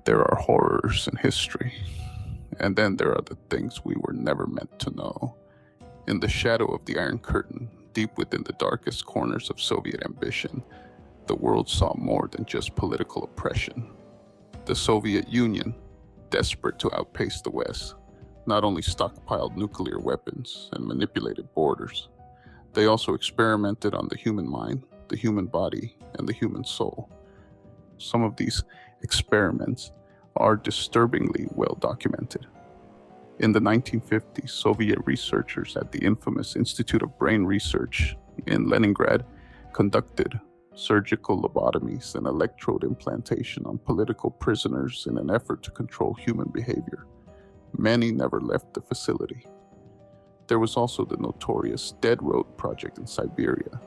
There are horrors in history, and then there are the things we were never meant to know. In the shadow of the Iron Curtain, deep within the darkest corners of Soviet ambition, the world saw more than just political oppression. The Soviet Union, desperate to outpace the West, not only stockpiled nuclear weapons and manipulated borders, they also experimented on the human mind, the human body, and the human soul. Some of these experiments are disturbingly well documented. In the 1950s, Soviet researchers at the infamous Institute of Brain Research in Leningrad conducted surgical lobotomies and electrode implantation on political prisoners in an effort to control human behavior. Many never left the facility. There was also the notorious Dead Road project in Siberia,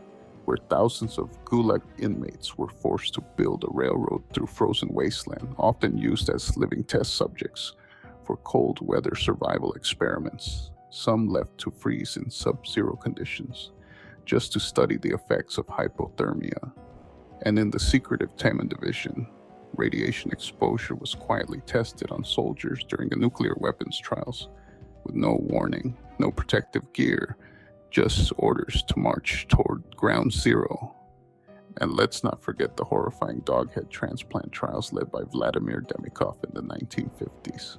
where thousands of Gulag inmates were forced to build a railroad through frozen wasteland, often used as living test subjects for cold weather survival experiments. Some left to freeze in sub-zero conditions, just to study the effects of hypothermia. And in the secretive Taman division, radiation exposure was quietly tested on soldiers during the nuclear weapons trials, with no warning, no protective gear, just orders to march toward ground zero. And let's not forget the horrifying doghead transplant trials led by Vladimir Demikov in the 1950s,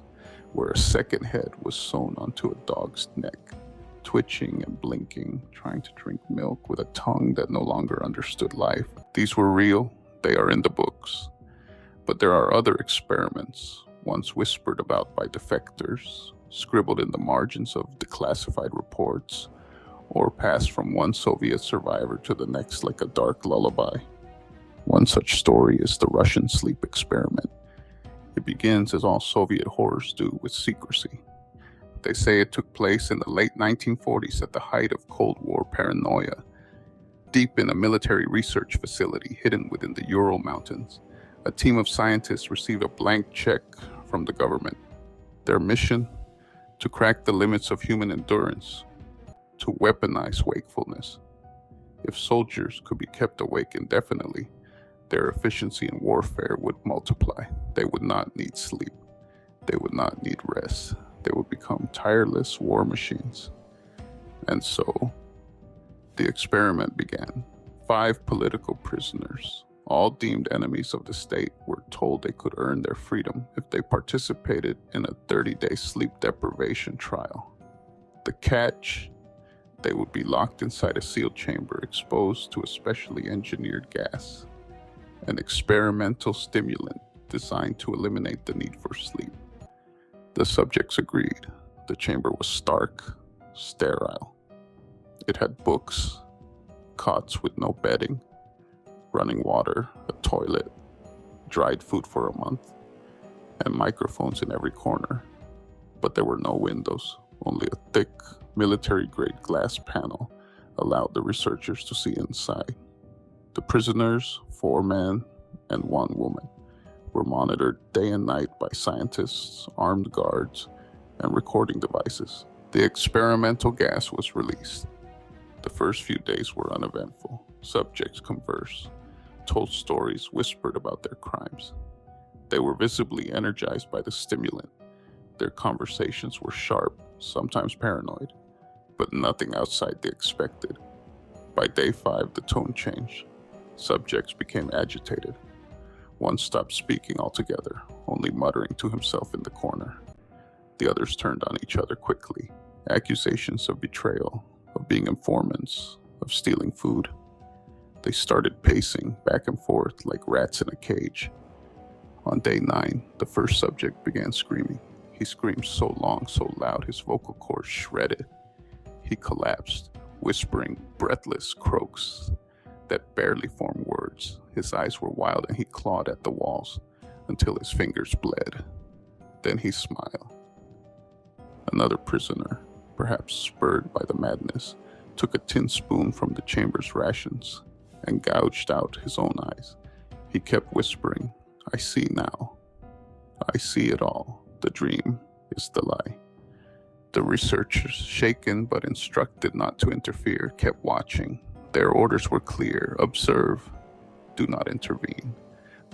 where a second head was sewn onto a dog's neck, twitching and blinking, trying to drink milk with a tongue that no longer understood life. These were real, they are in the books. But there are other experiments, once whispered about by defectors, scribbled in the margins of declassified reports, or passed from one Soviet survivor to the next like a dark lullaby. One such story is the Russian sleep experiment. It begins, as all Soviet horrors do, with secrecy. They say it took place in the late 1940s at the height of Cold War paranoia, deep in a military research facility hidden within the Ural Mountains. A team of scientists received a blank check from the government. Their mission? To crack the limits of human endurance, to weaponize wakefulness. If soldiers could be kept awake indefinitely, their efficiency in warfare would multiply. They would not need sleep. They would not need rest. They would become tireless war machines. And so, the experiment began. 5 political prisoners, all deemed enemies of the state, were told they could earn their freedom if they participated in a 30-day sleep deprivation trial. The catch? They would be locked inside a sealed chamber exposed to a specially engineered gas, an experimental stimulant designed to eliminate the need for sleep. The subjects agreed. The chamber was stark, sterile. It had books, cots with no bedding, running water, a toilet, dried food for a month, and microphones in every corner. But there were no windows, only a thick, military-grade glass panel allowed the researchers to see inside. The prisoners, 4 men and 1 woman, were monitored day and night by scientists, armed guards, and recording devices. The experimental gas was released. The first few days were uneventful. Subjects conversed, told stories, whispered about their crimes. They were visibly energized by the stimulant. Their conversations were sharp, sometimes paranoid, but nothing outside the expected. By day 5, the tone changed. Subjects became agitated. One stopped speaking altogether, only muttering to himself in the corner. The others turned on each other quickly. Accusations of betrayal, of being informants, of stealing food. They started pacing back and forth like rats in a cage. On day 9, the first subject began screaming. He screamed so long, so loud, his vocal cords shredded. He collapsed, whispering breathless croaks that barely formed words. His eyes were wild and he clawed at the walls until his fingers bled. Then he smiled. Another prisoner, perhaps spurred by the madness, took a tin spoon from the chamber's rations and gouged out his own eyes. He kept whispering, "I see now. I see it all. The dream is the lie." The researchers, shaken but instructed not to interfere, kept watching. Their orders were clear: observe, do not intervene.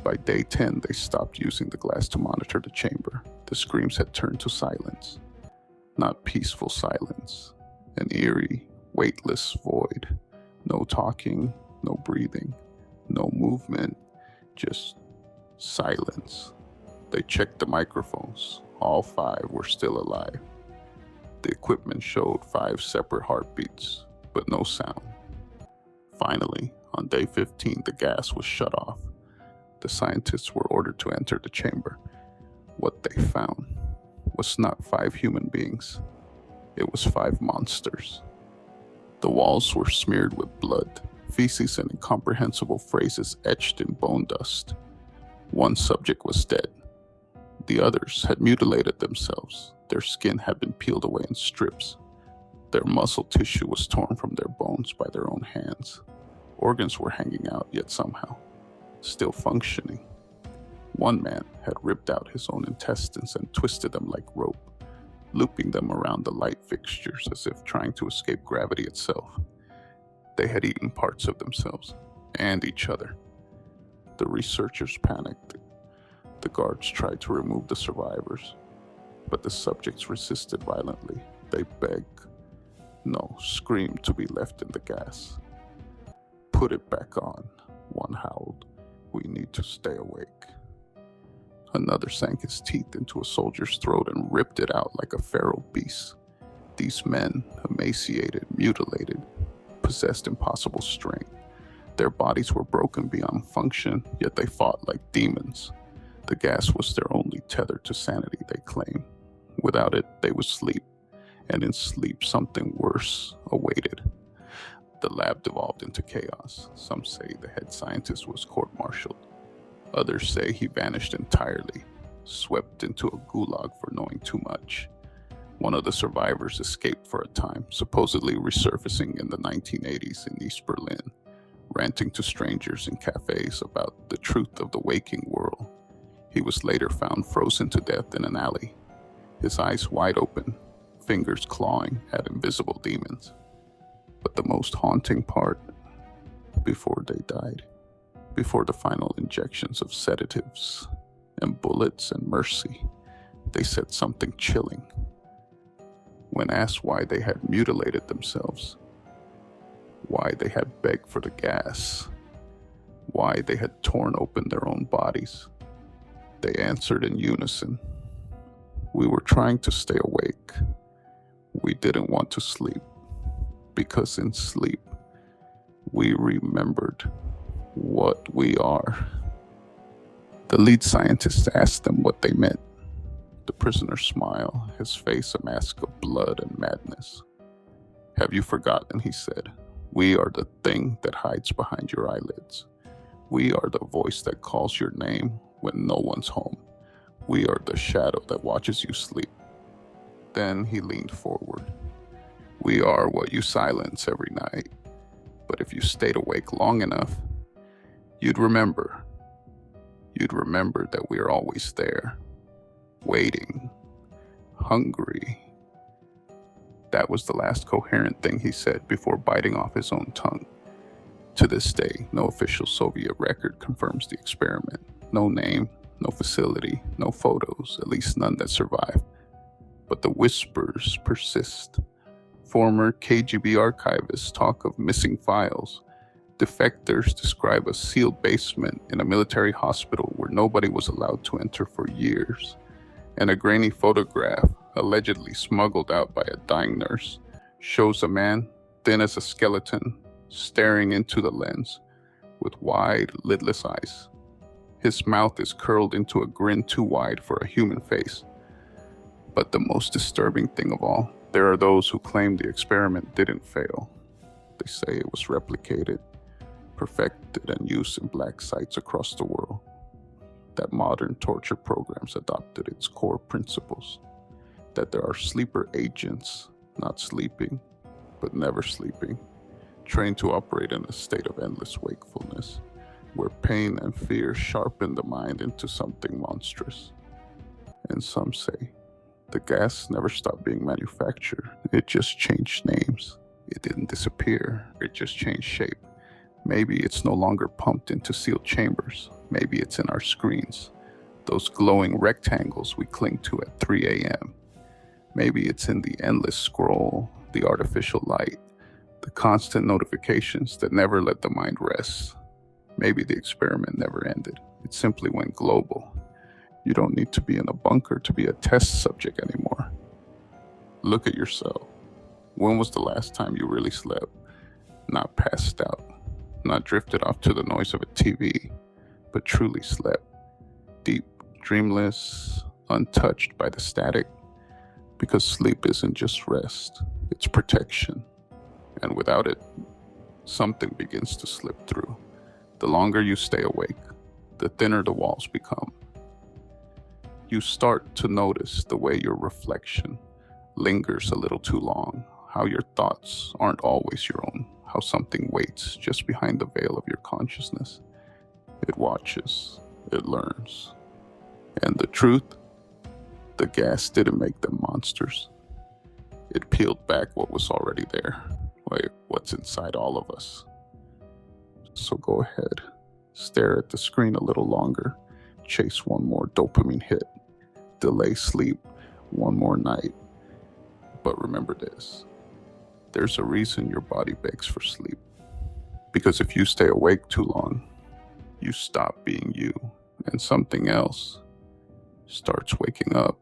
By day 10, they stopped using the glass to monitor the chamber. The screams had turned to silence. Not peaceful silence. An eerie, weightless void. No talking, no breathing, no movement, just silence. They checked the microphones. All 5 were still alive. The equipment showed 5 separate heartbeats, but no sound. Finally, on day 15, the gas was shut off. The scientists were ordered to enter the chamber. What they found was not 5 human beings. It was 5 monsters. The walls were smeared with blood, feces, and incomprehensible phrases etched in bone dust. One subject was dead. The others had mutilated themselves. Their skin had been peeled away in strips. Their muscle tissue was torn from their bones by their own hands. Organs were hanging out, yet somehow still functioning. One man had ripped out his own intestines and twisted them like rope, looping them around the light fixtures as if trying to escape gravity itself. They had eaten parts of themselves and each other. The researchers panicked. The guards tried to remove the survivors, but the subjects resisted violently. They begged, no, screamed to be left in the gas. "Put it back on," one howled. "We need to stay awake." Another sank his teeth into a soldier's throat and ripped it out like a feral beast. These men, emaciated, mutilated, possessed impossible strength. Their bodies were broken beyond function, yet they fought like demons. The gas was their only tether to sanity, they claimed. Without it, they would sleep, and in sleep something worse awaited. The lab devolved into chaos. Some say the head scientist was court-martialed. Others say he vanished entirely, swept into a gulag for knowing too much. One of the survivors escaped for a time, supposedly resurfacing in the 1980s in East Berlin, ranting to strangers in cafes about the truth of the waking world. He was later found frozen to death in an alley, his eyes wide open, fingers clawing at invisible demons. But the most haunting part, before they died, before the final injections of sedatives and bullets and mercy, they said something chilling. When asked why they had mutilated themselves, why they had begged for the gas, why they had torn open their own bodies, they answered in unison, "We were trying to stay awake. We didn't want to sleep, because in sleep, we remembered what we are." The lead scientist asked them what they meant. The prisoner smiled, his face a mask of blood and madness. "Have you forgotten?" he said. "We are the thing that hides behind your eyelids. We are the voice that calls your name when no one's home. We are the shadow that watches you sleep." Then he leaned forward. "We are what you silence every night. But if you stayed awake long enough, you'd remember. You'd remember that we are always there, waiting, hungry." That was the last coherent thing he said before biting off his own tongue. To this day, no official Soviet record confirms the experiment. No name, no facility, no photos, at least none that survive. But the whispers persist. Former KGB archivists talk of missing files. Defectors describe a sealed basement in a military hospital where nobody was allowed to enter for years. And a grainy photograph, allegedly smuggled out by a dying nurse, shows a man, thin as a skeleton, staring into the lens with wide, lidless eyes. His mouth is curled into a grin too wide for a human face. But the most disturbing thing of all, there are those who claim the experiment didn't fail. They say it was replicated, perfected, and used in black sites across the world. That modern torture programs adopted its core principles. That there are sleeper agents, not sleeping, but never sleeping, trained to operate in a state of endless wakefulness, where pain and fear sharpen the mind into something monstrous. And some say, the gas never stopped being manufactured, it just changed names. It didn't disappear, it just changed shape. Maybe it's no longer pumped into sealed chambers. Maybe it's in our screens, those glowing rectangles we cling to at 3 a.m. Maybe it's in the endless scroll, the artificial light, the constant notifications that never let the mind rest. Maybe the experiment never ended. It simply went global. You don't need to be in a bunker to be a test subject anymore. Look at yourself. When was the last time you really slept? Not passed out, not drifted off to the noise of a TV, but truly slept. Deep, dreamless, untouched by the static. Because sleep isn't just rest, it's protection. And without it, something begins to slip through. The longer you stay awake, the thinner the walls become. You start to notice the way your reflection lingers a little too long, how your thoughts aren't always your own, how something waits just behind the veil of your consciousness. It watches, it learns. And the truth, the gas didn't make them monsters. It peeled back what was already there, like what's inside all of us. So go ahead, stare at the screen a little longer, chase one more dopamine hit, delay sleep one more night. But remember this, there's a reason your body begs for sleep. Because if you stay awake too long, you stop being you, and something else starts waking up.